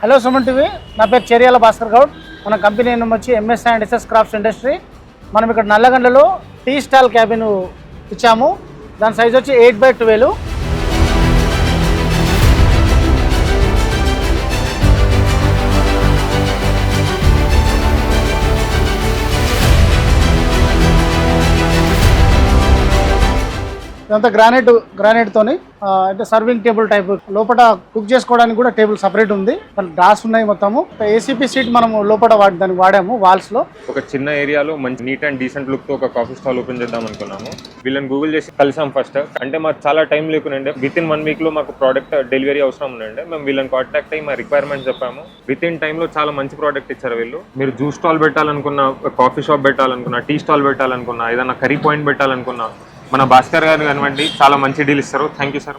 Hello Suman TV, నా పేరు చెరియాల భాస్కర్ గౌడ్. మన కంపెనీ నేమ్ వచ్చి MS and SS crafts industry. మనం ఇక్కడ నల్లగండలో టీ స్టాల్ క్యాబిన్ ఇచ్చాము. దాని సైజ్ వచ్చి 8x12. ఇదంతా గ్రానైట్తోని అంటే సర్వింగ్ టేబుల్ టైప్. లోపల కుక్ చేసుకోవడానికి కూడా టేబుల్ సపరేట్ ఉంది. గ్లాస్ ఉన్నాయి మొత్తము. ఏసీపీ సీట్ మనం లోపల దానికి వాడాము వాల్స్ లో. ఒక చిన్న ఏరియాలో మంచి నీట్ అండ్ డీసెంట్ లుక్ తో ఒక కాఫీ స్టాల్ ఓపెన్ చేద్దాం అనుకున్నాము. వీళ్ళని గూగుల్ చేసి కలిసాం ఫస్ట్. అంటే మాకు చాలా టైం లేకుండే, విత్ ఇన్ 1 week లో మాకు ప్రోడక్ట్ డెలివరీ అవసరం ఉండే. మేము వీళ్ళని కాంటాక్ట్ అయ్యి మా రిక్వైర్మెంట్స్ చెప్పాము. విత్ ఇన్ టైమ్ లో చాలా మంచి ప్రోడక్ట్ ఇచ్చారు వీళ్ళు. మీరు జ్యూస్ స్టాల్ పెట్టాలనుకున్నా, కాఫీ షాప్ పెట్టాలనుకున్నా, టీ స్టాల్ పెట్టాలనుకున్నా, ఏదైనా కర్రీ పాయింట్ పెట్టాలనుకున్నా మన భాస్కర్ గారు కనివ్వండి, చాలా మంచి డీల్ ఇస్తారు. Thank you sir.